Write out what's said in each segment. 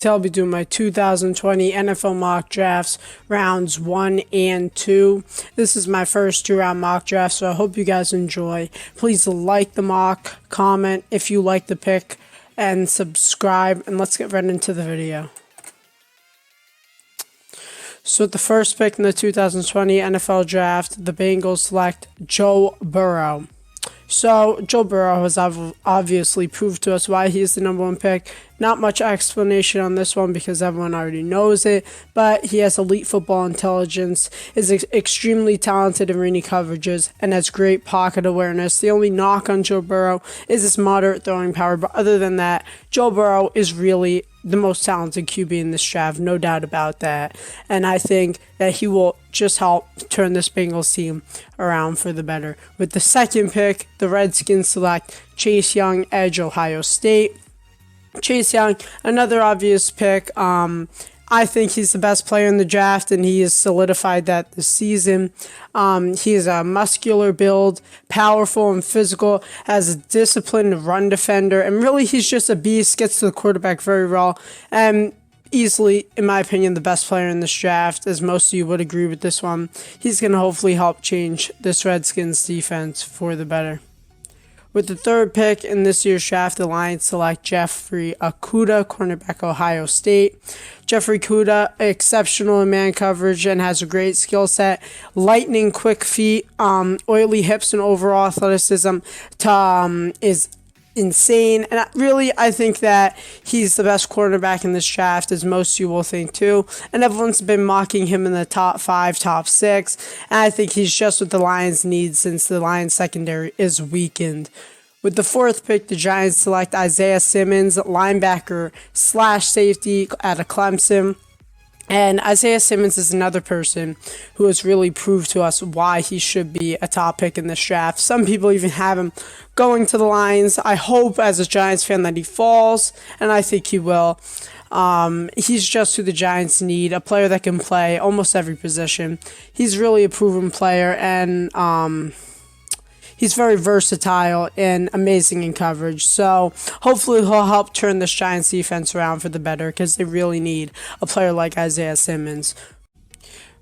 I'll be doing my 2020 NFL mock drafts, rounds 1 and 2. This is my first 2-round mock draft, so I hope you guys enjoy. Please like the mock, comment if you like the pick, and subscribe, and let's get right into the video. So with the first pick in the 2020 NFL draft, the Bengals select Joe Burrow. So Joe Burrow has obviously proved to us why he is the number one pick. Not much explanation on this one because everyone already knows it, but he has elite football intelligence, is extremely talented in reading coverages, and has great pocket awareness. The only knock on Joe Burrow is his moderate throwing power, but other than that, Joe Burrow is really the most talented QB in this draft, no doubt about that. And I think that he will just help turn this Bengals team around for the better. With the second pick, the Redskins select Chase Young, edge, Ohio State. Chase Young, another obvious pick. I think he's the best player in the draft, and he has solidified that this season. He is a muscular build, powerful and physical, has a disciplined run defender, and really he's just a beast, gets to the quarterback very well, and easily, in my opinion, the best player in this draft, as most of you would agree with this one. He's going to hopefully help change this Redskins defense for the better. With the third pick in this year's draft, the Lions select Jeffrey Okudah, cornerback, Ohio State. Jeffrey Okudah, exceptional in man coverage and has a great skill set. Lightning quick feet, oily hips, and overall athleticism is insane. And I think that he's the best quarterback in this draft, as most of you will think too. And everyone's been mocking him in the top 5, top 6. And I think he's just what the Lions need since the Lions secondary is weakened. With the fourth pick, the Giants select Isaiah Simmons, linebacker / safety out of Clemson. And Isaiah Simmons is another person who has really proved to us why he should be a top pick in this draft. Some people even have him going to the Lions. I hope, as a Giants fan, that he falls, and I think he will. He's just who the Giants need, a player that can play almost every position. He's really a proven player, and he's very versatile and amazing in coverage. So hopefully he'll help turn this Giants defense around for the better, because they really need a player like Isaiah Simmons.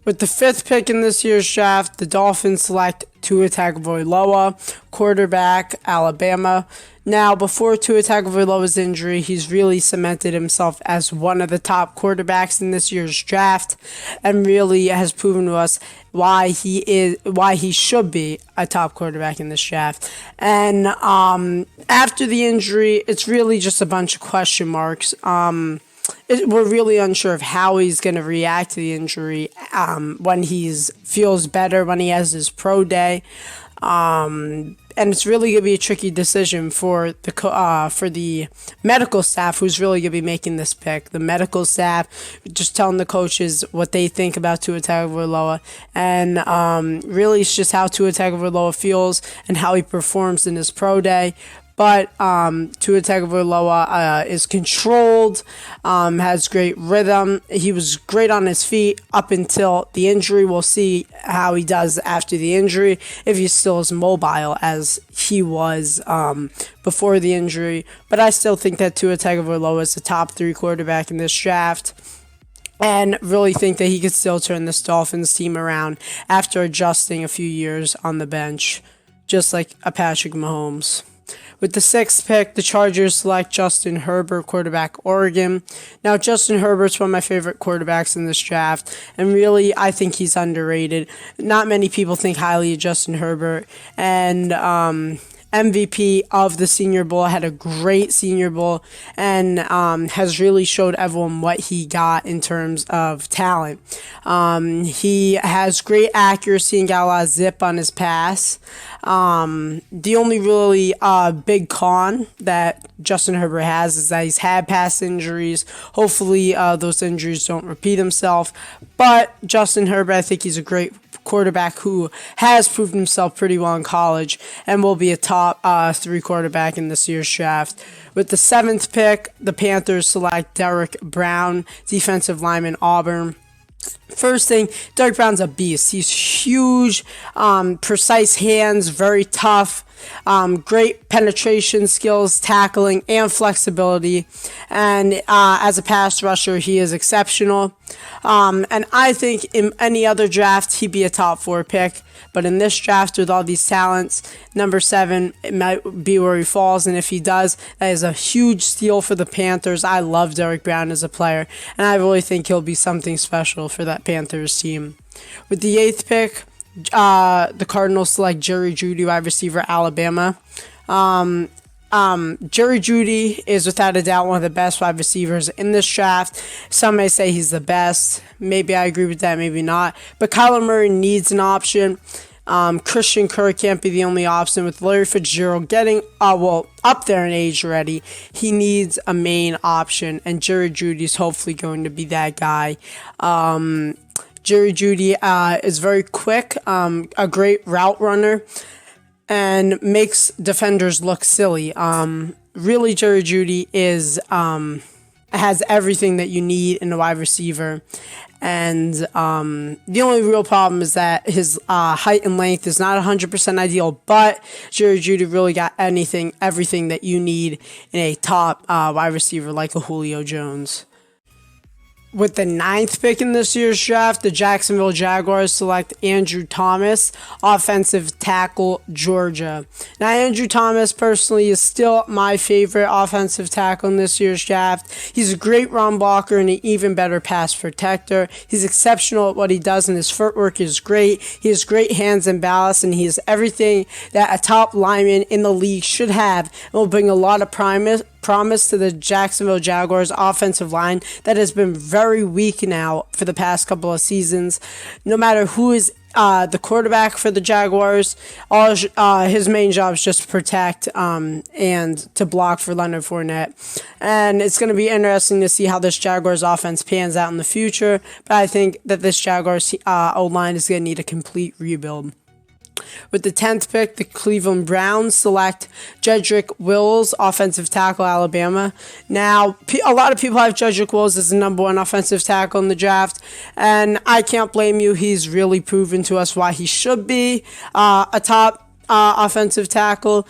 With the fifth pick in this year's draft, the Dolphins select Tua Tagovailoa, quarterback, Alabama. Now, before Tua Tagovailoa's injury, he's really cemented himself as one of the top quarterbacks in this year's draft, and really has proven to us why he should be a top quarterback in this draft. And after the injury, it's really just a bunch of question marks. We're really unsure of how he's going to react to the injury when he feels better, when he has his pro day. And it's really going to be a tricky decision for the medical staff, who's really going to be making this pick. The medical staff just telling the coaches what they think about Tua Tagovailoa, and really it's just how Tua Tagovailoa feels and how he performs in his pro day. But Tua Tagovailoa is controlled, has great rhythm. He was great on his feet up until the injury. We'll see how he does after the injury, if he still is mobile as he was before the injury. But I still think that Tua Tagovailoa is the top 3 quarterback in this draft, and really think that he could still turn this Dolphins team around after adjusting a few years on the bench, just like a Patrick Mahomes. With the sixth pick, the Chargers select Justin Herbert, quarterback, Oregon. Now, Justin Herbert's one of my favorite quarterbacks in this draft, and really, I think he's underrated. Not many people think highly of Justin Herbert, and MVP of the Senior Bowl, had a great Senior Bowl, and has really showed everyone what he got in terms of talent. He has great accuracy and got a lot of zip on his pass. The only really big con that Justin Herbert has is that he's had past injuries. Hopefully those injuries don't repeat themselves. But Justin Herbert, I think he's a great quarterback who has proven himself pretty well in college and will be a top 3 quarterback in this year's draft. With the 7th pick, the Panthers select Derek Brown, defensive lineman, Auburn. First thing, Derrick Brown's a beast. He's huge, precise hands, very tough, great penetration skills, tackling, and flexibility. And as a pass rusher, he is exceptional. And I think in any other draft, he'd be a top 4 pick. But in this draft, with all these talents, number 7, it might be where he falls. And if he does, that is a huge steal for the Panthers. I love Derrick Brown as a player, and I really think he'll be something special for that Panthers team. With the 8th pick, the Cardinals select Jerry Jeudy, wide receiver, Alabama. Jerry Jeudy is without a doubt one of the best wide receivers in this draft. Some may say he's the best. Maybe I agree with that, maybe not. But Kyler Murray needs an option. Christian Kirk can't be the only option. With Larry Fitzgerald getting up there in age already, he needs a main option, and Jerry Jeudy's hopefully going to be that guy. Jerry Jeudy is very quick, a great route runner, and makes defenders look silly. Really, Jerry Jeudy has everything that you need in a wide receiver. And the only real problem is that his height and length is not 100% ideal, but Jerry Jeudy really got everything that you need in a top wide receiver like a Julio Jones. With the 9th pick in this year's draft, the Jacksonville Jaguars select Andrew Thomas, offensive tackle, Georgia. Now, Andrew Thomas personally is still my favorite offensive tackle in this year's draft. He's a great run blocker and an even better pass protector. He's exceptional at what he does, and his footwork is great. He has great hands and balance, and he has everything that a top lineman in the league should have, and will bring a lot of promise to the Jacksonville Jaguars offensive line that has been very weak now for the past couple of seasons. No matter who is the quarterback for the Jaguars, his main job is just to protect and to block for Leonard Fournette. And it's going to be interesting to see how this Jaguars offense pans out in the future. But I think that this Jaguars O-line is going to need a complete rebuild. With the 10th pick, the Cleveland Browns select Jedrick Wills, offensive tackle, Alabama. Now, a lot of people have Jedrick Wills as the number 1 offensive tackle in the draft, and I can't blame you. He's really proven to us why he should be a top offensive tackle.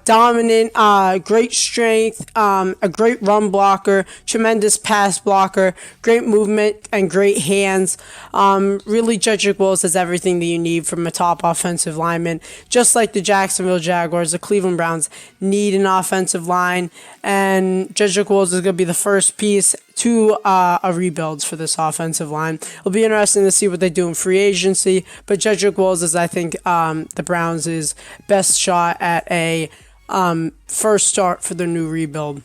Dominant, great strength, a great run blocker, tremendous pass blocker, great movement, and great hands. Really, Jedrick Wills has everything that you need from a top offensive lineman. Just like the Jacksonville Jaguars, the Cleveland Browns need an offensive line, and Jedrick Wills is going to be the first piece to a rebuild for this offensive line. It'll be interesting to see what they do in free agency, but Jedrick Wills is, I think, the Browns' best shot at a first start for their new rebuild.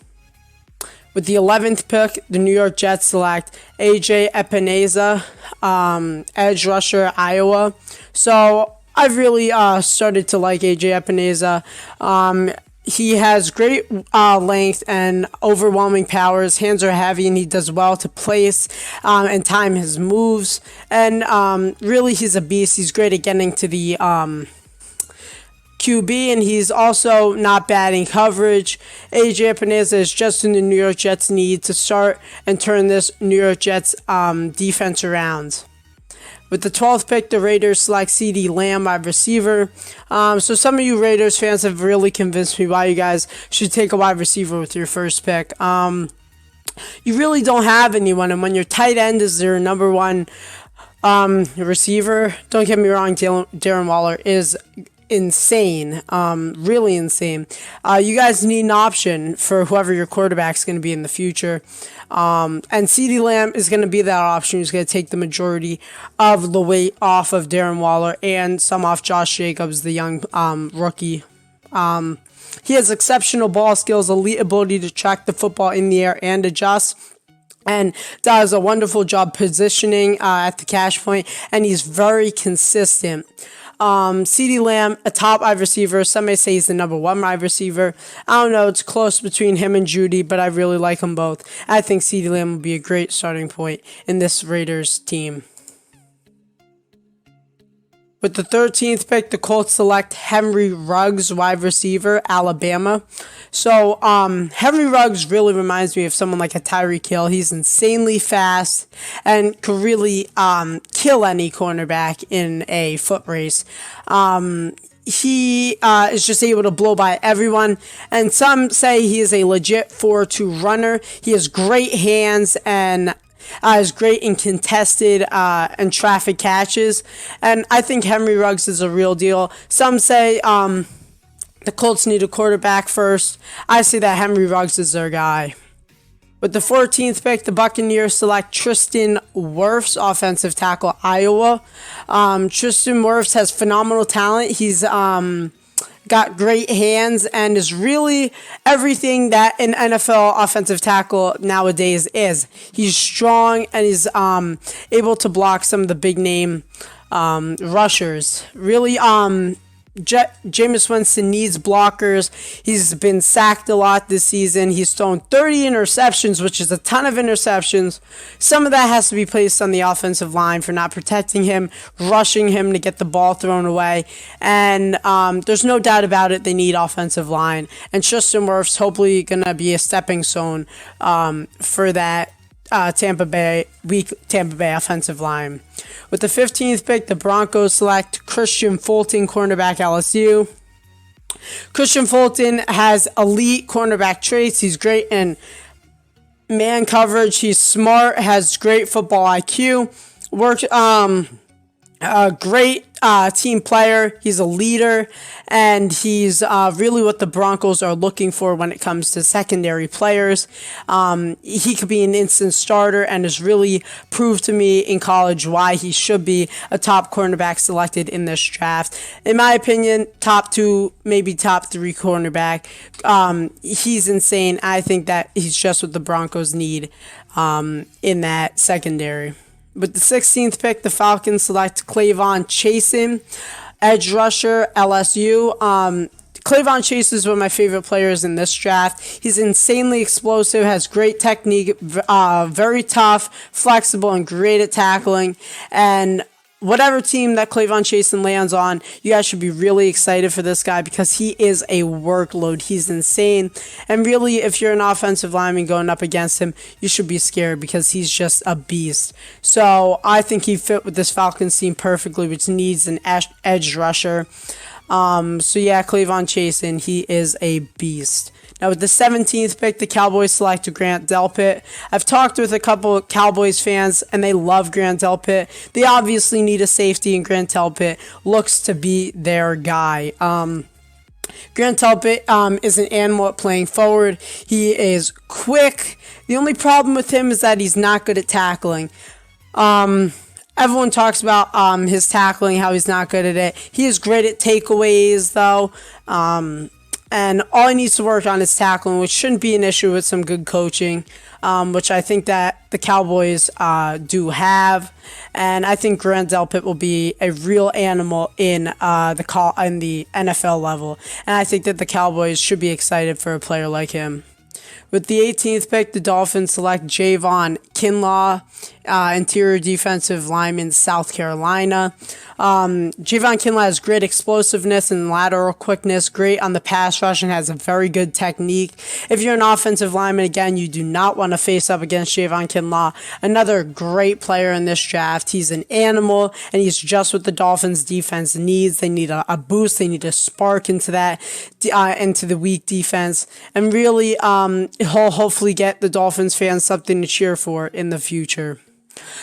With the 11th pick, the New York Jets select A.J. Epineza, edge rusher, Iowa. So I've really started to like A.J. Epineza. He has great length and overwhelming power. His hands are heavy, and he does well to place and time his moves. And really, he's a beast. He's great at getting to the QB, and he's also not bad in coverage. A.J. Epineza is just in the New York Jets' need to start and turn this New York Jets defense around. With the 12th pick, the Raiders select CeeDee Lamb, wide receiver. So some of you Raiders fans have really convinced me why you guys should take a wide receiver with your first pick. You really don't have anyone, and when your tight end is their number 1 receiver, don't get me wrong, Darren Waller is insane, really insane. You guys need an option for whoever your quarterback's going to be in the future. And CeeDee Lamb is going to be that option. He's going to take the majority of the weight off of Darren Waller and some off Josh Jacobs, the young rookie. He has exceptional ball skills, elite ability to track the football in the air and adjust, and does a wonderful job positioning at the catch point, and he's very consistent. CeeDee Lamb, a top wide receiver. Some may say he's the number 1 wide receiver. I don't know. It's close between him and Jeudy, but I really like them both. I think CeeDee Lamb will be a great starting point in this Raiders team. With the 13th pick, the Colts select Henry Ruggs, wide receiver, Alabama. So, Henry Ruggs really reminds me of someone like a Tyreek Hill. He's insanely fast and could really kill any cornerback in a foot race. He is just able to blow by everyone, and some say he is a legit 4-2 runner. He has great hands and is great in contested and traffic catches, and I think Henry Ruggs is a real deal. Some say the Colts need a quarterback first. I say that Henry Ruggs is their guy. With the 14th pick, the Buccaneers select Tristan Wirfs, offensive tackle, Iowa. Tristan Wirfs has phenomenal talent. He's got great hands and is really everything that an NFL offensive tackle nowadays is. He's strong and he's able to block some of the big name rushers. Really, Jameis Winston needs blockers. He's been sacked a lot this season. He's thrown 30 interceptions, which is a ton of interceptions. Some of that has to be placed on the offensive line for not protecting him, rushing him to get the ball thrown away. And there's no doubt about it, they need offensive line. And Tristan Wirfs hopefully going to be a stepping stone for that Tampa Bay offensive line. With the 15th pick, the Broncos select Christian Fulton, cornerback, LSU. Christian Fulton has elite cornerback traits. He's great in man coverage. He's smart, has great football IQ. Works a great team player. He's a leader, and he's really what the Broncos are looking for when it comes to secondary players. He could be an instant starter and has really proved to me in college why he should be a top cornerback selected in this draft. In my opinion, top 2, maybe top 3 cornerback. He's insane. I think that he's just what the Broncos need in that secondary. With the 16th pick, the Falcons select Clavon Chasen, edge rusher, LSU. Clavon Chasen is one of my favorite players in this draft. He's insanely explosive, has great technique, very tough, flexible, and great at tackling. And whatever team that Clavon Chasen lands on, you guys should be really excited for this guy because he is a workload. He's insane. And really, if you're an offensive lineman going up against him, you should be scared because he's just a beast. So I think he fit with this Falcons team perfectly, which needs an edge rusher. So yeah, Clavon Chasen, he is a beast. Now, with the 17th pick, the Cowboys select Grant Delpit. I've talked with a couple of Cowboys fans, and they love Grant Delpit. They obviously need a safety, and Grant Delpit looks to be their guy. Grant Delpit is an animal at playing forward. He is quick. The only problem with him is that he's not good at tackling. Everyone talks about his tackling, how he's not good at it. He is great at takeaways, though. And all he needs to work on is tackling, which shouldn't be an issue with some good coaching, which I think that the Cowboys do have. And I think Grant Delpit will be a real animal in the NFL level. And I think that the Cowboys should be excited for a player like him. With the 18th pick, the Dolphins select Javon Kinlaw, interior defensive lineman, South Carolina. Javon Kinlaw has great explosiveness and lateral quickness, great on the pass rush, and has a very good technique. If you're an offensive lineman, again, you do not want to face up against Javon Kinlaw. Another great player in this draft. He's an animal, and he's just what the Dolphins defense needs. They need a boost. They need a spark into that, into the weak defense. And really, he'll hopefully get the Dolphins fans something to cheer for in the future.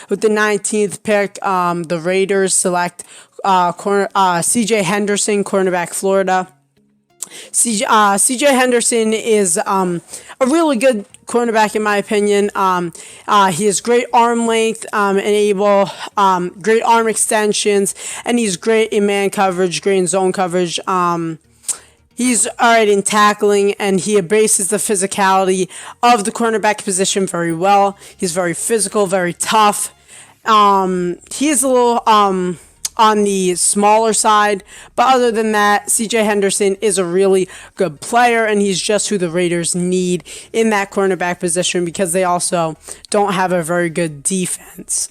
With the 19th pick, the Raiders select C.J. Henderson, cornerback, Florida. C.J. Henderson is a really good cornerback in my opinion. He has great arm length and great arm extensions, and he's great in man coverage, great in zone coverage. He's all right in tackling, and he embraces the physicality of the cornerback position very well. He's very physical, very tough. He is a little on the smaller side, but other than that, C.J. Henderson is a really good player, and he's just who the Raiders need in that cornerback position because they also don't have a very good defense.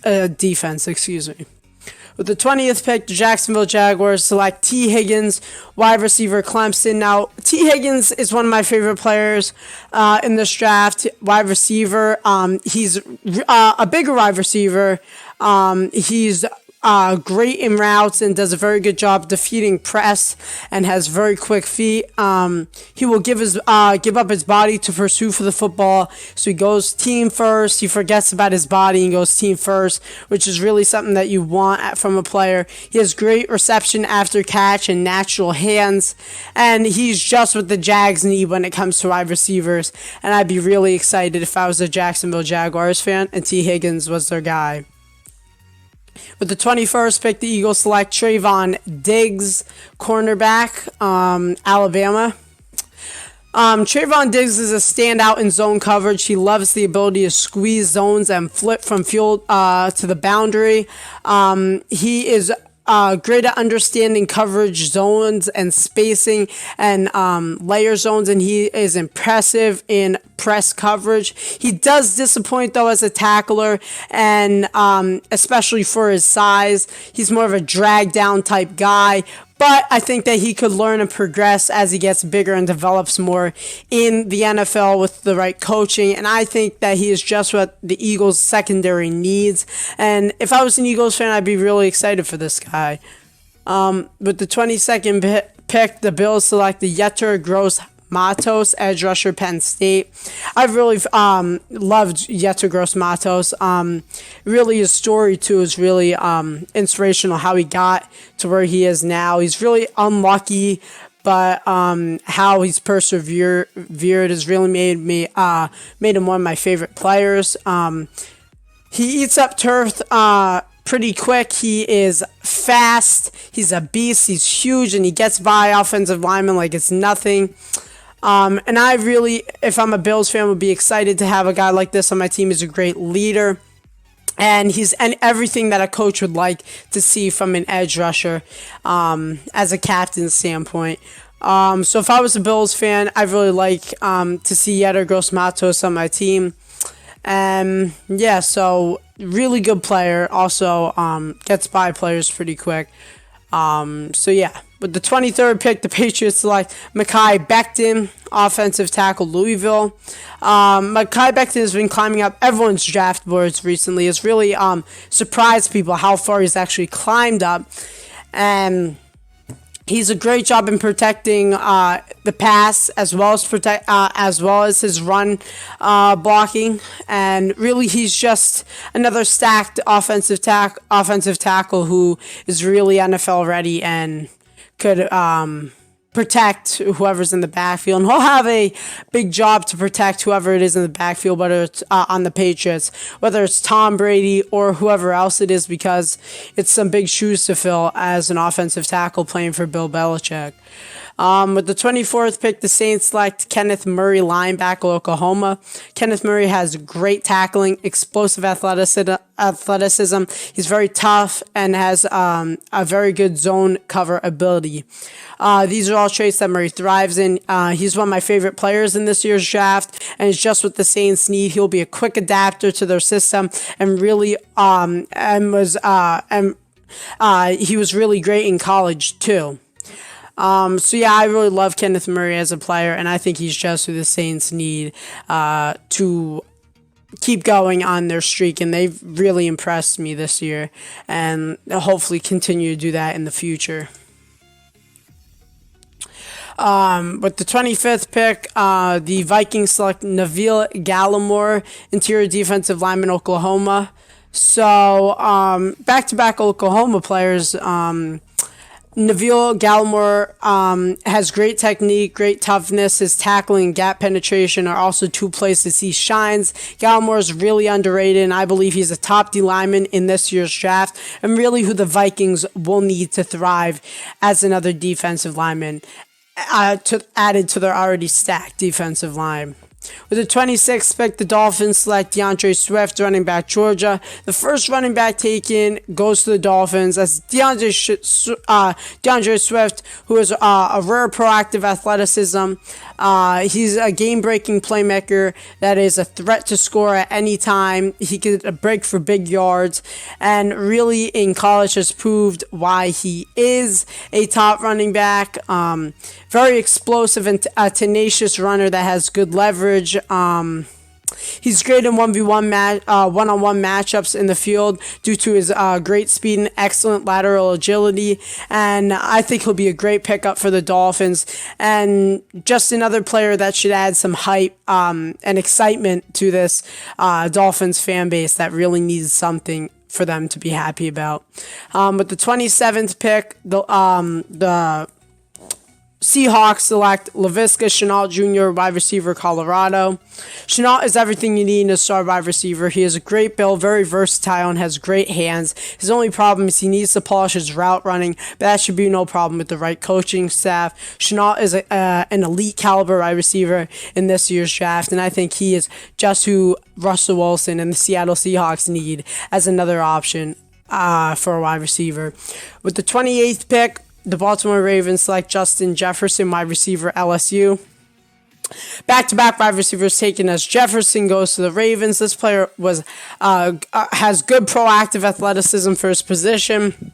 With the 20th pick, the Jacksonville Jaguars select T. Higgins, wide receiver, Clemson. Now, T. Higgins is one of my favorite players in this draft, wide receiver. He's a bigger wide receiver. He's great in routes and does a very good job defeating press and has very quick feet. He will give up his body to pursue for the football. So he goes team first. He forgets about his body and goes team first, which is really something that you want from a player. He has great reception after catch and natural hands. And he's just what the Jags need when it comes to wide receivers. And I'd be really excited if I was a Jacksonville Jaguars fan and T. Higgins was their guy. With the 21st pick, the Eagles select Trayvon Diggs, cornerback, Alabama. Trayvon Diggs is a standout in zone coverage. He loves the ability to squeeze zones and flip from field to the boundary. He is great at understanding coverage zones and spacing and layer zones, and he is impressive in press coverage. He does disappoint, though, as a tackler, and especially for his size. He's more of a drag-down type guy, but I think that he could learn and progress as he gets bigger and develops more in the NFL with the right coaching. And I think that he is just what the Eagles secondary needs. And if I was an Eagles fan, I'd be really excited for this guy. With the 22nd pick, the Bills select the Yetur Gross-Matos, edge rusher, Penn State. I've really loved Yetur Gross-Matos. Really, his story, too, is really inspirational, how he got to where he is now. He's really unlucky, but how he's persevered has really made him one of my favorite players. He eats up turf pretty quick. He is fast. He's a beast. He's huge, and he gets by offensive linemen like it's nothing. And I really, if I'm a Bills fan, would be excited to have a guy like this on my team. He's a great leader. And he's everything that a coach would like to see from an edge rusher as a captain standpoint. So if I was a Bills fan, I'd really like to see Yetur Gross-Matos on my team. Yeah, so really good player. Also gets by players pretty quick. So yeah, with the 23rd pick, the Patriots select Mekhi Becton, offensive tackle, Louisville. Mekhi Becton has been climbing up everyone's draft boards recently. It's really surprised people how far he's actually climbed up. And he's a great job in protecting the pass as well as his run blocking, and really he's just another stacked offensive tackle who is really NFL ready and could protect whoever's in the backfield. And he'll have a big job to protect whoever it is in the backfield, whether it's on the Patriots, whether it's Tom Brady or whoever else it is, because it's some big shoes to fill as an offensive tackle playing for Bill Belichick. With the 24th pick, the Saints select Kenneth Murray, linebacker, Oklahoma. Kenneth Murray has great tackling, explosive athleticism. He's very tough and has a very good zone cover ability. These are all traits that Murray thrives in. He's one of my favorite players in this year's draft, and it's just what the Saints need. He'll be a quick adapter to their system, and really he was really great in college too. So yeah, I really love Kenneth Murray as a player, and I think he's just who the Saints need to keep going on their streak, and they've really impressed me this year, and hopefully continue to do that in the future. With the 25th pick, the Vikings select Neville Gallimore, interior defensive lineman, Oklahoma. So back-to-back Oklahoma players. Neville Gallimore has great technique, great toughness. His tackling and gap penetration are also two places he shines. Gallimore is really underrated, and I believe he's a top D lineman in this year's draft, and really who the Vikings will need to thrive as another defensive lineman added to their already stacked defensive line. With the 26th pick, the Dolphins select DeAndre Swift, running back, Georgia. The first running back taken goes to the Dolphins as DeAndre Swift, who is a rare proactive athleticism. He's a game-breaking playmaker that is a threat to score at any time. He could break for big yards, and really in college has proved why he is a top running back. Very explosive and a tenacious runner that has good leverage. He's great in 1v1 one-on-one matchups in the field due to his great speed and excellent lateral agility, and I think he'll be a great pickup for the Dolphins, and just another player that should add some hype and excitement to this Dolphins fan base that really needs something for them to be happy about. With the 27th pick, the Seahawks select Laviska Shenault Jr., wide receiver, Colorado. Shenault is everything you need in a star wide receiver. He has a great build, very versatile, and has great hands. His only problem is he needs to polish his route running, but that should be no problem with the right coaching staff. Shenault is an elite caliber wide receiver in this year's draft, and I think he is just who Russell Wilson and the Seattle Seahawks need as another option for a wide receiver. With the 28th pick, the Baltimore Ravens select Justin Jefferson, wide receiver, LSU. Back-to-back wide receivers taken as Jefferson goes to the Ravens. This player has good proactive athleticism for his position.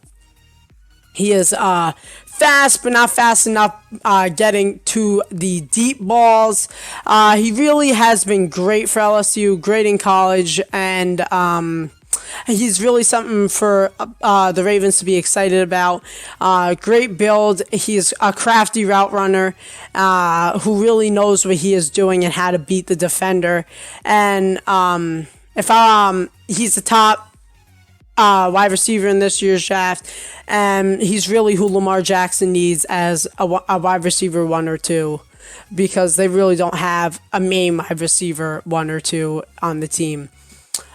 He is fast, but not fast enough getting to the deep balls. He really has been great for LSU, great in college, and he's really something for the Ravens to be excited about. Great build. He's a crafty route runner who really knows what he is doing and how to beat the defender. And he's the top wide receiver in this year's draft, and he's really who Lamar Jackson needs as a wide receiver 1 or 2, because they really don't have a main wide receiver 1 or 2 on the team.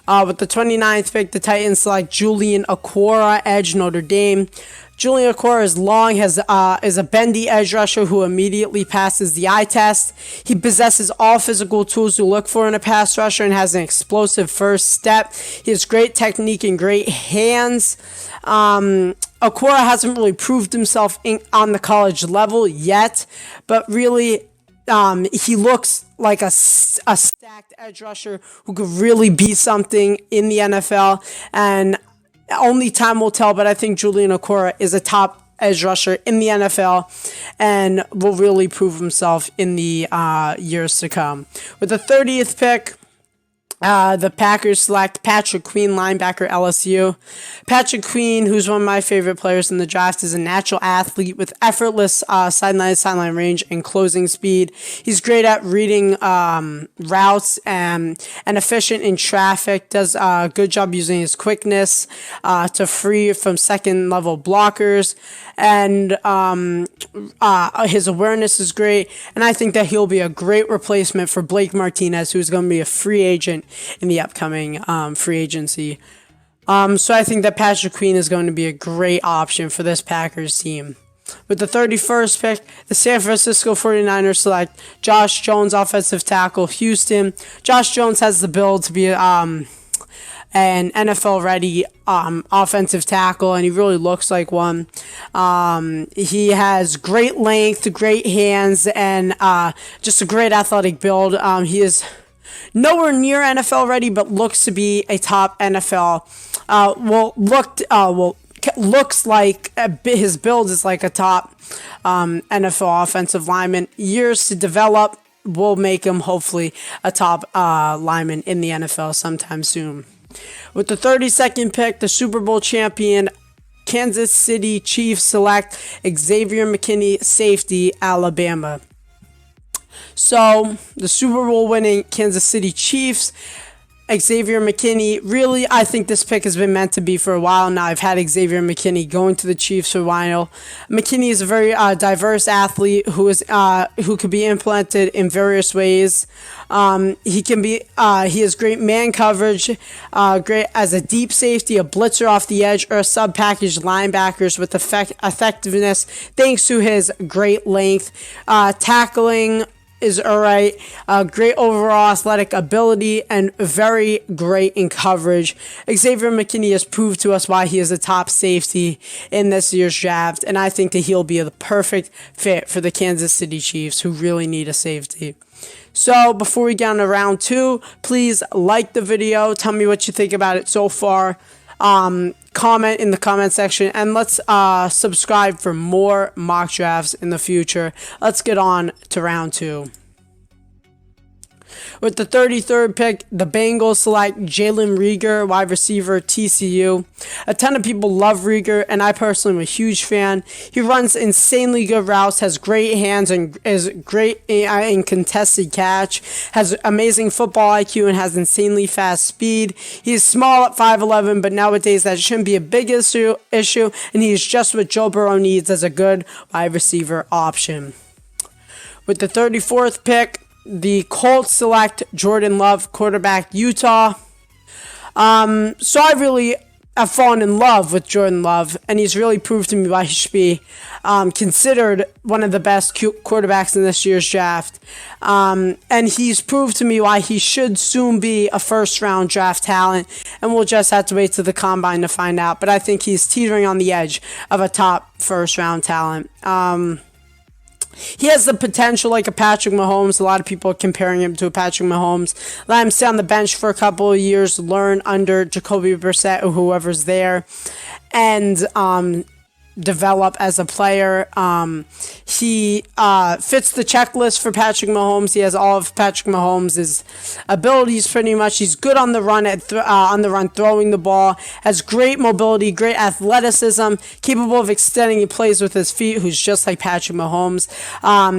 With the 29th pick, the Titans select Julian Okwara, edge, Notre Dame. Julian Okwara is long, is a bendy edge rusher who immediately passes the eye test. He possesses all physical tools to look for in a pass rusher and has an explosive first step. He has great technique and great hands. Okwara hasn't really proved himself on the college level yet, but really he looks like a stacked edge rusher who could really be something in the NFL, and only time will tell, but I think Julian Okwara is a top edge rusher in the NFL and will really prove himself in the years to come. With the 30th pick, the Packers select Patrick Queen, linebacker, LSU. Patrick Queen, who's one of my favorite players in the draft, is a natural athlete with effortless sideline range and closing speed. He's great at reading routes and efficient in traffic. Does a good job using his quickness to free from second-level blockers. And his awareness is great, and I think that he'll be a great replacement for Blake Martinez, who's going to be a free agent in the upcoming free agency. So I think that Patrick Queen is going to be a great option for this Packers team. With the 31st pick, the San Francisco 49ers select Josh Jones, offensive tackle, Houston. Josh Jones has the build to be an NFL-ready offensive tackle, and he really looks like one. He has great length, great hands, and just a great athletic build. He is nowhere near NFL ready, but looks to be a top NFL. Looks like his build is like a top NFL offensive lineman. Years to develop will make him hopefully a top lineman in the NFL sometime soon. With the 32nd pick, the Super Bowl champion Kansas City Chiefs select Xavier McKinney, safety, Alabama. So, the Super Bowl winning Kansas City Chiefs, Xavier McKinney, really, I think this pick has been meant to be for a while now. I've had Xavier McKinney going to the Chiefs for a while. McKinney is a very diverse athlete who could be implemented in various ways. He has great man coverage, great as a deep safety, a blitzer off the edge, or a sub-package linebackers with effectiveness thanks to his great length, tackling, is alright. Great overall athletic ability and very great in coverage. Xavier McKinney has proved to us why he is a top safety in this year's draft, and I think that he'll be the perfect fit for the Kansas City Chiefs, who really need a safety. So before we get on to round 2, please like the video. Tell me what you think about it so far. Comment in the comment section, and let's subscribe for more mock drafts in the future. Let's get on to round 2. With the 33rd pick, the Bengals select Jalen Reagor, wide receiver, TCU. A ton of people love Reagor, and I personally am a huge fan. He runs insanely good routes, has great hands, and is great in contested catch, has amazing football IQ, and has insanely fast speed. He's small at 5'11", but nowadays that shouldn't be a big issue, and he's just what Joe Burrow needs as a good wide receiver option. With the 34th pick, the Colts select Jordan Love, quarterback, Utah. So I really have fallen in love with Jordan Love, and he's really proved to me why he should be considered one of the best quarterbacks in this year's draft. And he's proved to me why he should soon be a first-round draft talent, and we'll just have to wait to the combine to find out. But I think he's teetering on the edge of a top first-round talent. He has the potential like a Patrick Mahomes. A lot of people are comparing him to a Patrick Mahomes. Let him sit on the bench for a couple of years, learn under Jacoby Brissett or whoever's there, and develop as a player. He fits the checklist for Patrick Mahomes. He has all of Patrick Mahomes' abilities pretty much. He's good on the run throwing the ball, has great mobility, great athleticism, capable of extending plays with his feet, who's just like Patrick Mahomes.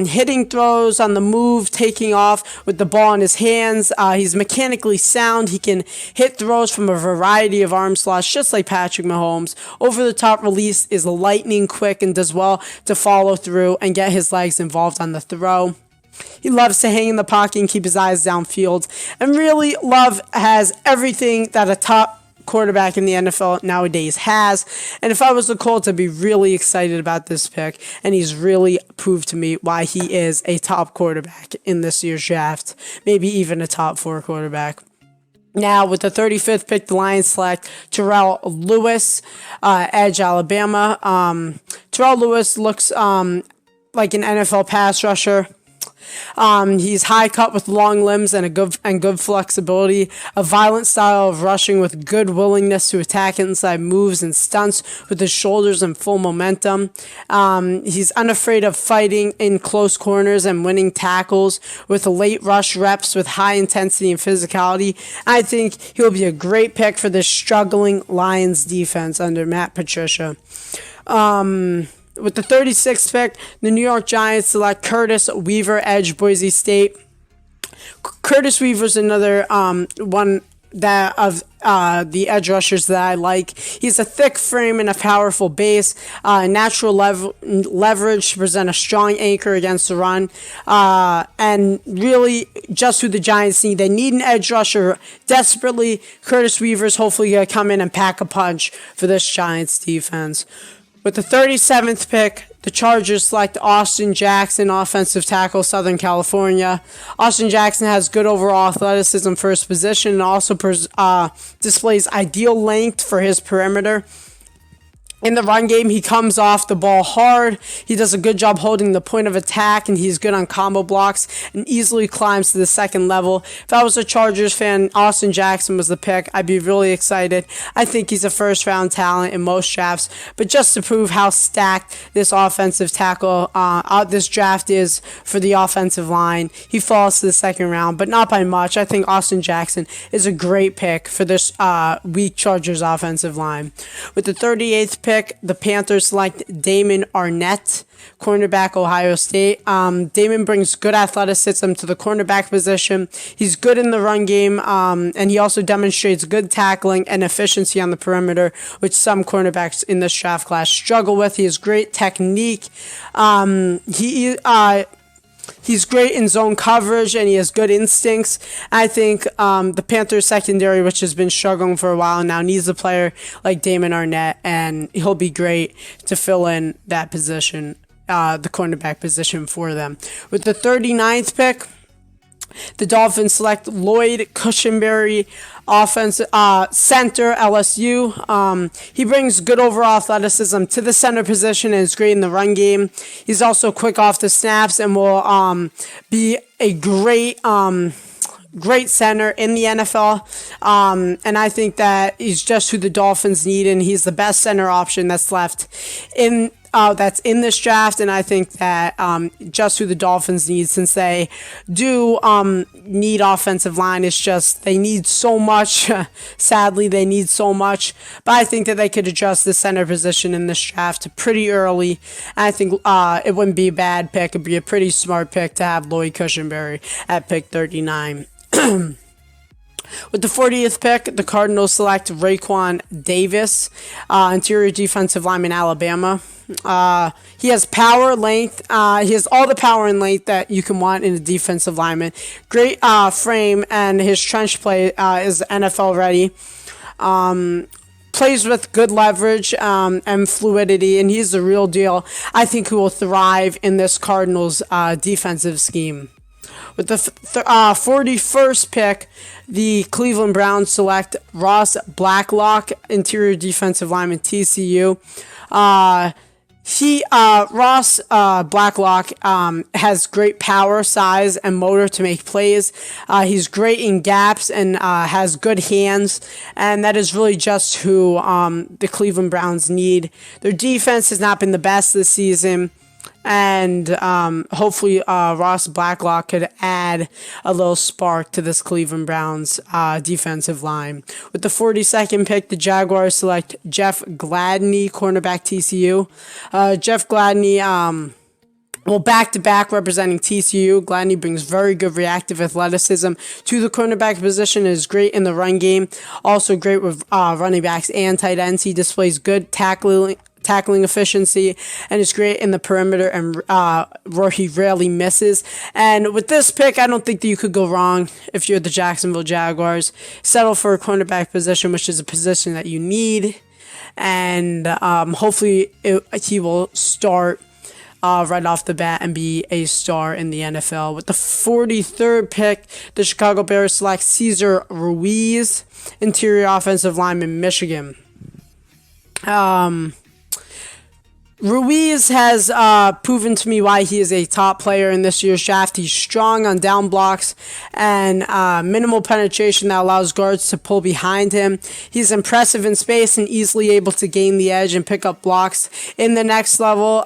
Hitting throws on the move, taking off with the ball in his hands. He's mechanically sound. He can hit throws from a variety of arm slots, just like Patrick Mahomes. Over the top release is lightning quick and does well to follow through and get his legs involved on the throw. He loves to hang in the pocket and keep his eyes downfield. And really, Love has everything that a top quarterback in the NFL nowadays has. And if I was the Colts, I'd be really excited about this pick. And he's really proved to me why he is a top quarterback in this year's draft. Maybe even a top 4 quarterback. Now, with the 35th pick, the Lions select Terrell Lewis, edge, Alabama. Terrell Lewis looks like an NFL pass rusher. He's high cut with long limbs and good flexibility, a violent style of rushing with good willingness to attack inside moves and stunts with his shoulders and full momentum. He's unafraid of fighting in close corners and winning tackles with late rush reps with high intensity and physicality. I think he'll be a great pick for this struggling Lions defense under Matt Patricia. With the 36th pick, the New York Giants select Curtis Weaver, edge, Boise State. Curtis Weaver's another one that of the edge rushers that I like. He's a thick frame and a powerful base, natural leverage to present a strong anchor against the run, and really just who the Giants need. They need an edge rusher desperately. Curtis Weaver's hopefully going to come in and pack a punch for this Giants defense. With the 37th pick, the Chargers select Austin Jackson, offensive tackle, Southern California. Austin Jackson has good overall athleticism for his position and also displays ideal length for his perimeter. In the run game, he comes off the ball hard. He does a good job holding the point of attack, and he's good on combo blocks and easily climbs to the second level. If I was a Chargers fan, Austin Jackson was the pick. I'd be really excited. I think he's a first-round talent in most drafts, but just to prove how stacked this offensive tackle, this draft is for the offensive line, he falls to the second round, but not by much. I think Austin Jackson is a great pick for this weak Chargers offensive line. With the 38th pick, the Panthers select Damon Arnett, cornerback, Ohio State. Damon brings good athleticism to the cornerback position. He's good in the run game, and he also demonstrates good tackling and efficiency on the perimeter, which some cornerbacks in this draft class struggle with. He has great technique. He's great in zone coverage, and he has good instincts. I think the Panthers secondary, which has been struggling for a while now, needs a player like Damon Arnett, and he'll be great to fill in that position the cornerback position for them. With the 39th pick, the Dolphins select Lloyd Cushenberry, center, LSU. He brings good overall athleticism to the center position and is great in the run game. He's also quick off the snaps and will be a great center in the NFL. And I think that he's just who the Dolphins need, and he's the best center option that's left that's in this draft. And I think that just who the Dolphins need, since they do need offensive line. It's just they need so much. Sadly, they need so much. But I think that they could adjust the center position in this draft pretty early. And I think it wouldn't be a bad pick. It'd be a pretty smart pick to have Lloyd Cushenberry at pick 39. With the 40th pick, the Cardinals select Raekwon Davis, interior defensive lineman, Alabama. He has power, length. He has all the power and length that you can want in a defensive lineman. Great frame, and his trench play is NFL ready. Plays with good leverage and fluidity, and he's the real deal. I think he will thrive in this Cardinals defensive scheme. With the 41st pick, the Cleveland Browns select Ross Blacklock, interior defensive lineman, TCU. Ross Blacklock has great power, size, and motor to make plays. He's great in gaps and has good hands, and that is really just who the Cleveland Browns need. Their defense has not been the best this season, and hopefully Ross Blacklock could add a little spark to this Cleveland Browns defensive line. With the 42nd pick, the Jaguars select Jeff Gladney, cornerback, TCU. Jeff Gladney, back-to-back representing TCU. Gladney brings very good reactive athleticism to the cornerback position, is great in the run game, also great with running backs and tight ends. He displays good tackling efficiency, and is great in the perimeter, and where he rarely misses. And with this pick, I don't think that you could go wrong if you're the Jacksonville Jaguars. Settle for a cornerback position, which is a position that you need, and hopefully he will start right off the bat and be a star in the NFL. With the 43rd pick, the Chicago Bears select Cesar Ruiz, interior offensive lineman, Michigan. Ruiz has proven to me why he is a top player in this year's draft. He's strong on down blocks and minimal penetration that allows guards to pull behind him. He's impressive in space and easily able to gain the edge and pick up blocks in the next level.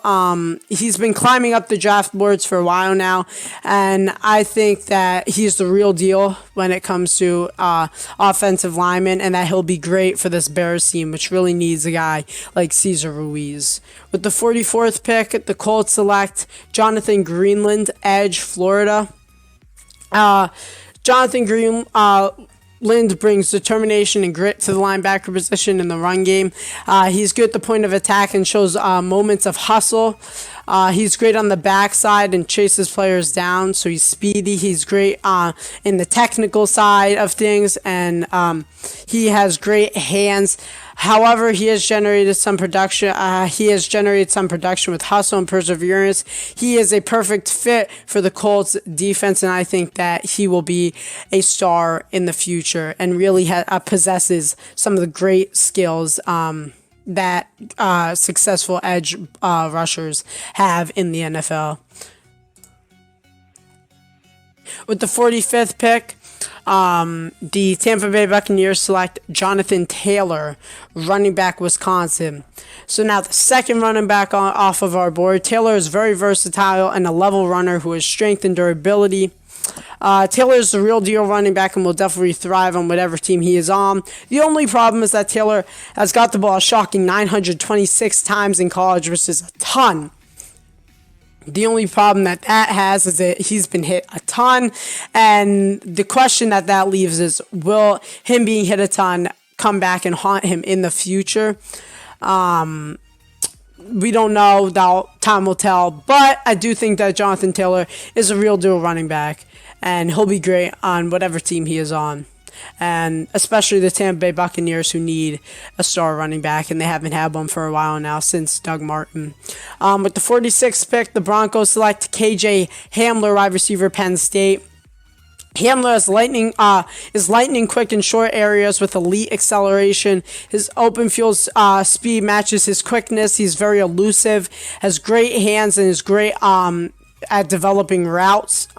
He's been climbing up the draft boards for a while now, and I think that he's the real deal when it comes to offensive linemen, and that he'll be great for this Bears team, which really needs a guy like Cesar Ruiz. With the 44th pick, the Colts select Jonathan Greenland, edge, Florida. Jonathan Greenland brings determination and grit to the linebacker position in the run game. He's good at the point of attack and shows moments of hustle. He's great on the backside and chases players down, so he's speedy. He's great in the technical side of things, and he has great hands. However, he has generated some production. With hustle and perseverance. He is a perfect fit for the Colts defense, and I think that he will be a star in the future and really possesses some of the great skills that successful edge rushers have in the NFL. With the 45th pick, the Tampa Bay Buccaneers select Jonathan Taylor, running back, Wisconsin. So now the second running back off of our board. Taylor is very versatile and a level runner who has strength and durability. Taylor is the real deal running back and will definitely thrive on whatever team he is on. The only problem is that Taylor has got the ball a shocking 926 times in college, which is a ton. The only problem that has is that he's been hit a ton, and the question that leaves is, will him being hit a ton come back and haunt him in the future? We don't know. Time will tell, but I do think that Jonathan Taylor is a real deal running back, and he'll be great on whatever team he is on. and especially the Tampa Bay Buccaneers, who need a star running back, and they haven't had one for a while now since Doug Martin. With the 46th pick, the Broncos select KJ Hamler, wide receiver, Penn State. Hamler is lightning quick in short areas with elite acceleration. His open field speed matches his quickness. He's very elusive, has great hands, and is great at developing routes.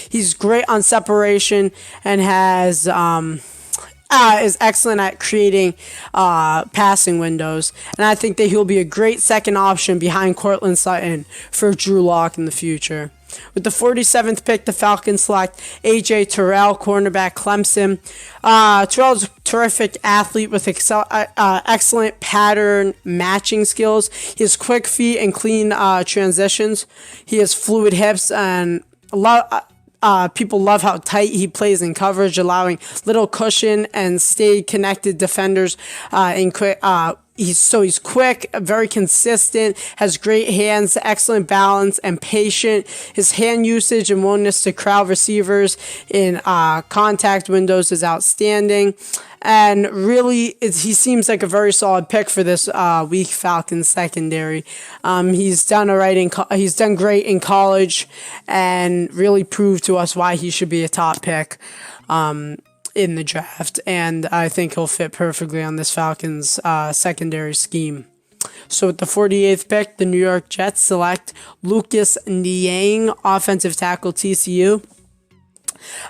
He's great on separation and has is excellent at creating passing windows. And I think that he'll be a great second option behind Courtland Sutton for Drew Lock in the future. With the 47th pick, the Falcons select A.J. Terrell, cornerback, Clemson. Terrell's a terrific athlete with excellent pattern matching skills. He has quick feet and clean transitions. He has fluid hips, and people love how tight he plays in coverage, allowing little cushion and stay connected defenders in quick. He's quick, very consistent, has great hands, excellent balance, and patient. His hand usage and willingness to crowd receivers in contact windows is outstanding. And really, he seems like a very solid pick for this weak Falcons secondary. He's done he's done great in college, and really proved to us why he should be a top pick in the draft, and I think he'll fit perfectly on this Falcons secondary scheme. So with the 48th pick, the New York Jets select Lucas Niang, offensive tackle, TCU.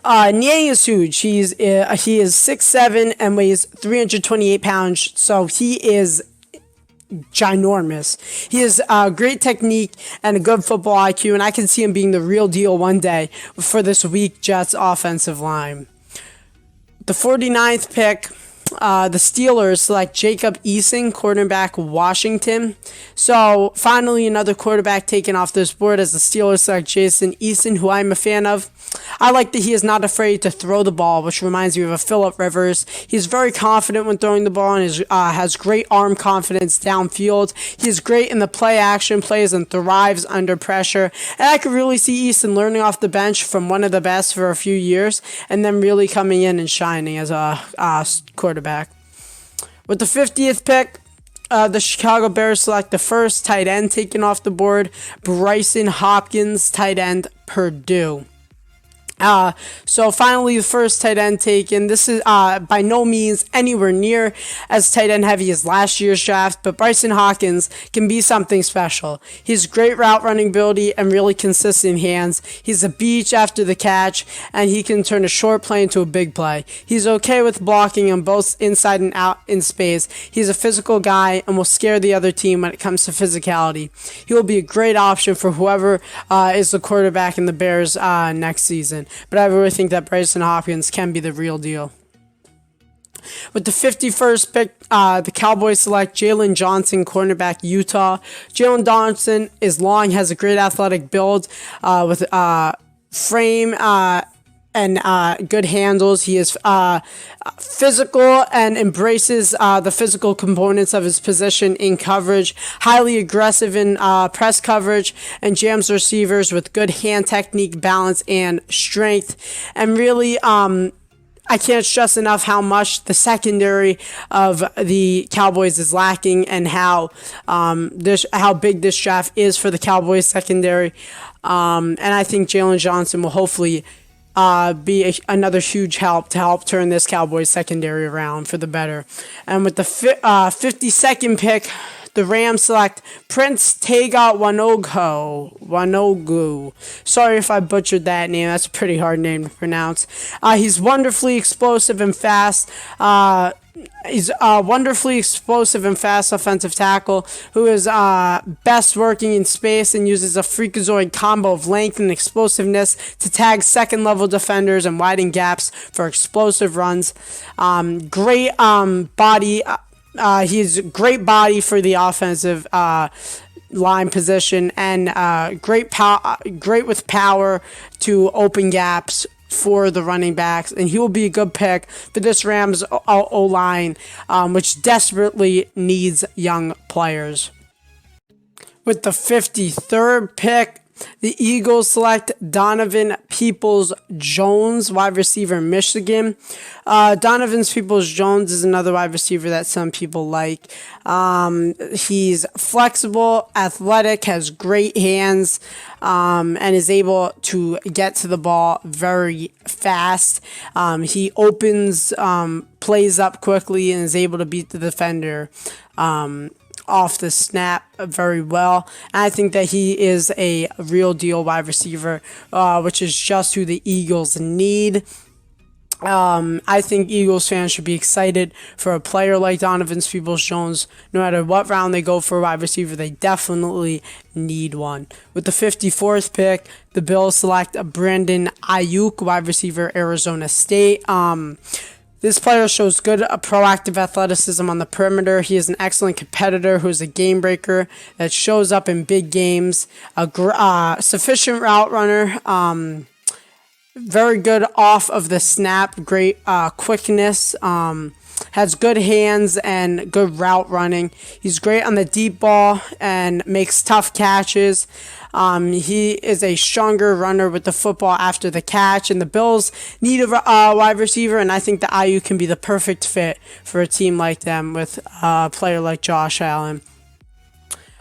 Niang is huge. He is 6'7" and weighs 328 pounds, so he is ginormous. He has great technique and a good football IQ, and I can see him being the real deal one day for this weak Jets offensive line. The 49th pick, the Steelers select Jacob Eason, quarterback, Washington. So finally another quarterback taken off this board as the Steelers select Jason Eason, who I'm a fan of. I like that he is not afraid to throw the ball, which reminds me of a Phillip Rivers. He's very confident when throwing the ball and has great arm confidence downfield. He's great in the play action plays and thrives under pressure. And I could really see Eason learning off the bench from one of the best for a few years and then really coming in and shining as a quarterback. With the 50th pick, the Chicago Bears select the first tight end taken off the board, Brycen Hopkins, tight end, Purdue. So finally, the first tight end taken. This is by no means anywhere near as tight end heavy as last year's draft, but Brycen Hopkins can be something special. He has great route running ability and really consistent hands. He's a beach after the catch, and he can turn a short play into a big play. He's okay with blocking on both inside and out in space. He's a physical guy and will scare the other team when it comes to physicality. He will be a great option for whoever is the quarterback in the Bears next season. But I really think that Brycen Hopkins can be the real deal. With the 51st pick, the Cowboys select Jalen Johnson, cornerback, Utah. Jalen Johnson is long, has a great athletic build with frame and good handles. He is physical and embraces the physical components of his position in coverage. Highly aggressive in press coverage and jams receivers with good hand technique, balance, and strength. And really, I can't stress enough how much the secondary of the Cowboys is lacking, and how big this draft is for the Cowboys secondary. And I think Jalen Johnson will hopefully be another huge help to help turn this Cowboys secondary around for the better. And with the 52nd pick, the Rams select Prince Tega Wanogu. Sorry if I butchered that name. That's a pretty hard name to pronounce. He's wonderfully explosive and fast. He's a wonderfully explosive and fast offensive tackle who is best working in space and uses a freakazoid combo of length and explosiveness to tag second-level defenders and widen gaps for explosive runs. Great body. He's great body for the offensive line position, and great with power to open gaps for the running backs, and he will be a good pick for this Rams O-line, which desperately needs young players. With the 53rd pick, The Eagles select Donovan Peoples-Jones, wide receiver, Michigan. Donovan Peoples-Jones is another wide receiver that some people like. He's flexible, athletic, has great hands, and is able to get to the ball very fast. He opens plays up quickly and is able to beat the defender off the snap very well. And I think that he is a real deal wide receiver, which is just who the Eagles need. I think Eagles fans should be excited for a player like Donovan Peoples-Jones. No matter what round they go for a wide receiver, they definitely need one. With the 54th pick, the Bills select Brandon Aiyuk, wide receiver, Arizona State. This player shows good proactive athleticism on the perimeter. He is an excellent competitor who is a game breaker that shows up in big games. A sufficient route runner. Very good off of the snap. Great quickness. Has good hands and good route running. He's great on the deep ball and makes tough catches. He is a stronger runner with the football after the catch, and the Bills need a wide receiver, and I think the IU can be the perfect fit for a team like them with a player like Josh Allen.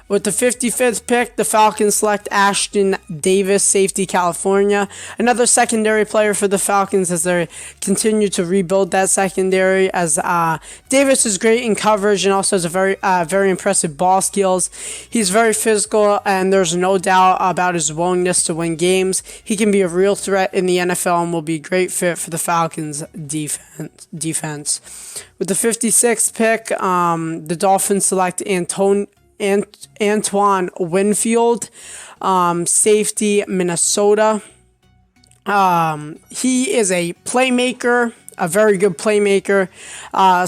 With the 55th pick, the Falcons select Ashton Davis, safety, California. Another secondary player for the Falcons as they continue to rebuild that secondary. As Davis is great in coverage and also has a very impressive ball skills. He's very physical, and there's no doubt about his willingness to win games. He can be a real threat in the NFL and will be a great fit for the Falcons' defense. With the 56th pick, the Dolphins select Antoine Winfield, safety, Minnesota. He is a playmaker, a very good playmaker.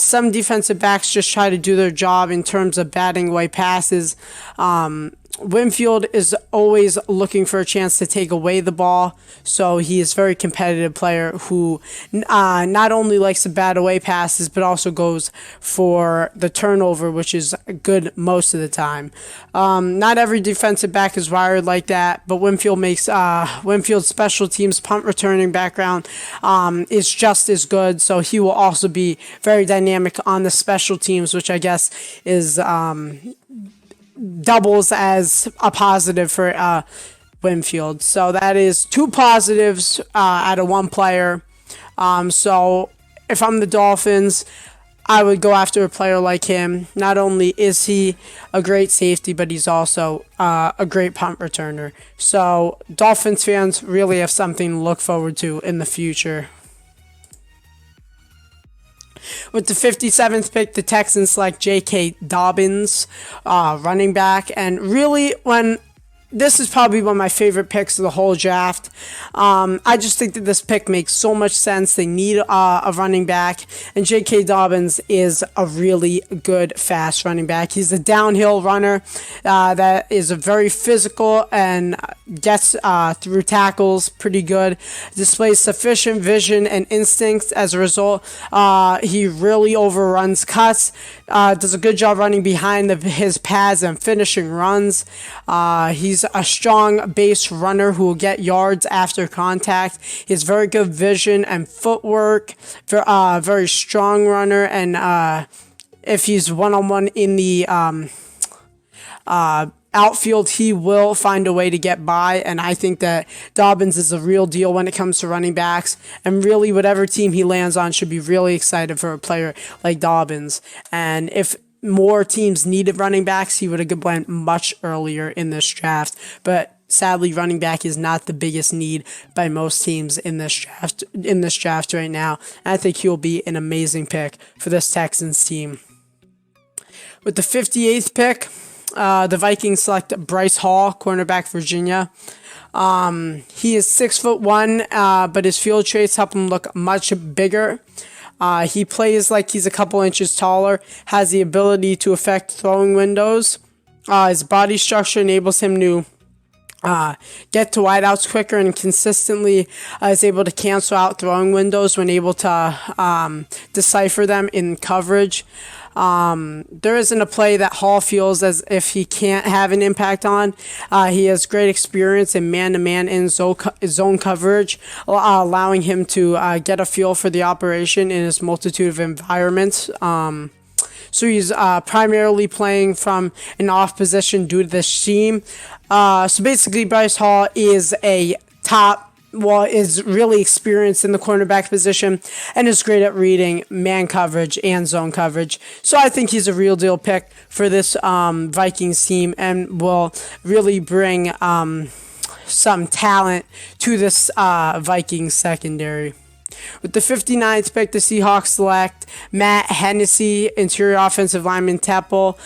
Some defensive backs just try to do their job in terms of batting away passes. Winfield is always looking for a chance to take away the ball, so he is a very competitive player who not only likes to bat away passes, but also goes for the turnover, which is good most of the time. Not every defensive back is wired like that, but Winfield's special teams punt returning background is just as good, so he will also be very dynamic on the special teams, which I guess is doubles as a positive for Winfield. So that is two positives out of one player. So if I'm the Dolphins, I would go after a player like him. Not only is he a great safety, but he's also a great punt returner. So Dolphins fans really have something to look forward to in the future. With the 57th pick, the Texans select J.K. Dobbins, running back. And really, this is probably one of my favorite picks of the whole draft. I just think that this pick makes so much sense. They need a running back, and J.K. Dobbins is a really good, fast running back. He's a downhill runner that is very physical and gets through tackles pretty good. Displays sufficient vision and instincts. As a result, he really overruns cuts. Does a good job running behind his pads and finishing runs. He's a strong base runner who will get yards after contact. He has very good vision and footwork. Very strong runner, and if he's one-on-one in the outfield, he will find a way to get by, and I think that Dobbins is a real deal when it comes to running backs, and really whatever team he lands on should be really excited for a player like Dobbins. And if more teams needed running backs, he would have went much earlier in this draft, but sadly running back is not the biggest need by most teams in this draft right now, and I think he'll be an amazing pick for this Texans team. With the 58th pick, the Vikings select Bryce Hall, cornerback, Virginia. He is 6'1", but his field traits help him look much bigger. He plays like he's a couple inches taller, has the ability to affect throwing windows. His body structure enables him to get to wideouts quicker and consistently is able to cancel out throwing windows when able to decipher them in coverage. There isn't a play that Hall feels as if he can't have an impact on. He has great experience in man-to-man and zone coverage, allowing him to get a feel for the operation in his multitude of environments. So he's primarily playing from an off position due to the scheme. So basically, Bryce Hall is is really experienced in the cornerback position and is great at reading man coverage and zone coverage. So I think he's a real deal pick for this Vikings team and will really bring some talent to this Vikings secondary. With the 59th pick, the Seahawks select Matt Hennessy, interior offensive lineman, Temple.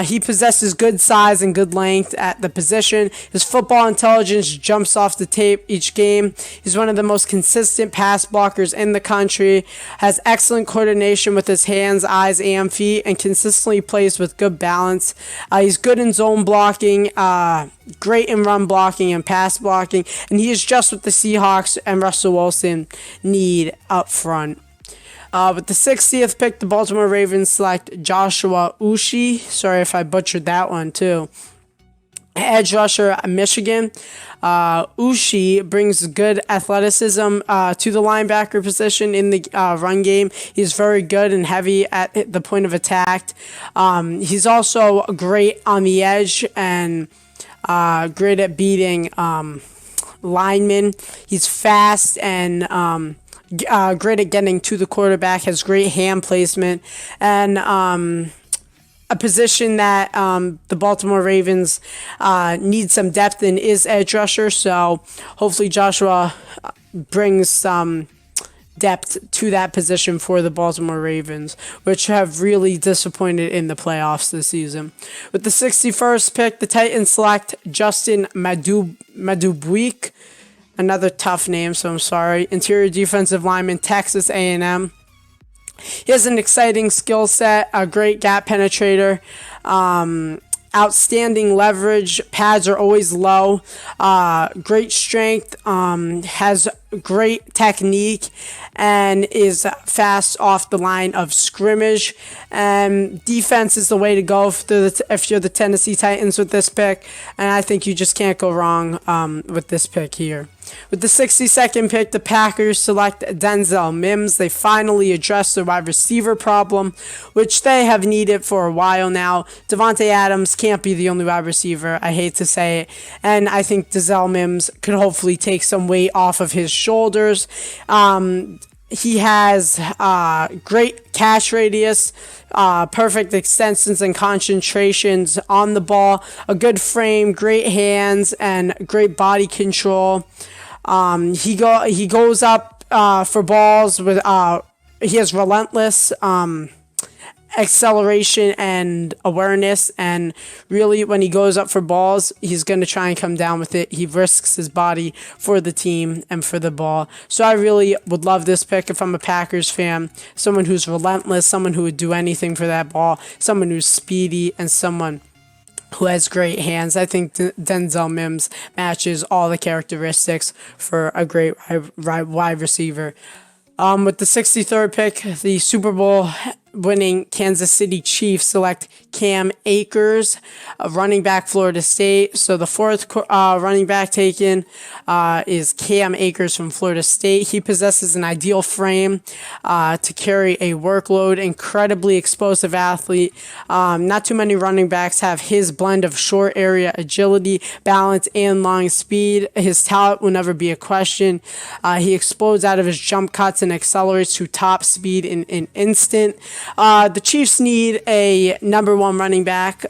He possesses good size and good length at the position. His football intelligence jumps off the tape each game. He's one of the most consistent pass blockers in the country, has excellent coordination with his hands, eyes, and feet, and consistently plays with good balance. He's good in zone blocking, great in run blocking and pass blocking, and he is just what the Seahawks and Russell Wilson need up front. With the 60th pick, the Baltimore Ravens select Joshua Uche. Sorry if I butchered that one too. Edge rusher at Michigan. Uche brings good athleticism to the linebacker position in the run game. He's very good and heavy at the point of attack. He's also great on the edge and great at beating linemen. He's fast and great at getting to the quarterback, has great hand placement, and a position that the Baltimore Ravens need some depth in is edge rusher. So hopefully Joshua brings some depth to that position for the Baltimore Ravens, which have really disappointed in the playoffs this season. With the 61st pick, the Titans select Justin Madubuike. Another tough name, so I'm sorry. Interior defensive lineman, Texas A&M. He has an exciting skill set, a great gap penetrator, outstanding leverage. Pads are always low. Great strength. Has great technique and is fast off the line of scrimmage. And defense is the way to go if you're the Tennessee Titans with this pick. And I think you just can't go wrong with this pick here. With the 62nd pick, the Packers select Denzel Mims. They finally addressed the wide receiver problem, which they have needed for a while now. Devontae Adams can't be the only wide receiver. I hate to say it. And I think Denzel Mims could hopefully take some weight off of his shoulders. He has great catch radius, perfect extensions and concentrations on the ball, a good frame, great hands, and great body control. He goes up for balls with he has relentless acceleration and awareness, and really when he goes up for balls, he's going to try and come down with it. He risks his body for the team and for the ball. So I really would love this pick if I'm a Packers fan. Someone who's relentless, someone who would do anything for that ball, someone who's speedy, and someone who has great hands. I think Denzel Mims matches all the characteristics for a great wide receiver. With the 63rd pick, the Super Bowl winning Kansas City Chiefs select Cam Akers, a running back, Florida State. So the fourth running back taken is Cam Akers from Florida State. He possesses an ideal frame to carry a workload, incredibly explosive athlete. Not too many running backs have his blend of short area agility, balance, and long speed. His talent will never be a question. He explodes out of his jump cuts and accelerates to top speed in an instant. The Chiefs need a number one running back.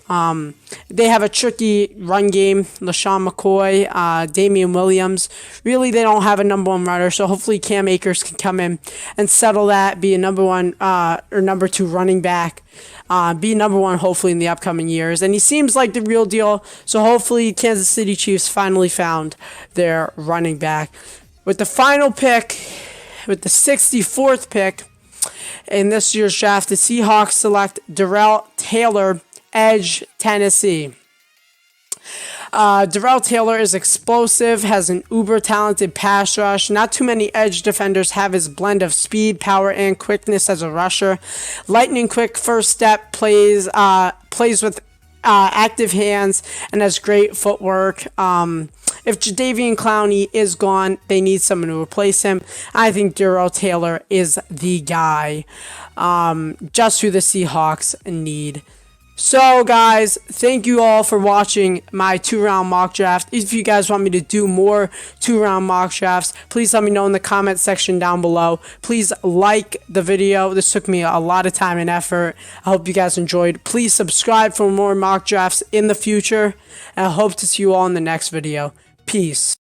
They have a tricky run game. LaShawn McCoy, Damian Williams. Really, they don't have a number one runner, so hopefully Cam Akers can come in and settle that, be a number one or number two running back. Be number one, hopefully, in the upcoming years. And he seems like the real deal, so hopefully Kansas City Chiefs finally found their running back. With the final pick, with the 64th pick, in this year's draft, the Seahawks select Darrell Taylor, edge, Tennessee. Darrell Taylor is explosive, has an uber talented pass rush. Not too many edge defenders have his blend of speed, power, and quickness as a rusher. Lightning quick first step, plays with active hands, and has great footwork. If Jadeveon Clowney is gone, they need someone to replace him. I think Darrell Taylor is the guy, just who the Seahawks need. So, guys, thank you all for watching my 2-round mock draft. If you guys want me to do more 2-round mock drafts, please let me know in the comment section down below. Please like the video. This took me a lot of time and effort. I hope you guys enjoyed. Please subscribe for more mock drafts in the future. And I hope to see you all in the next video. Peace.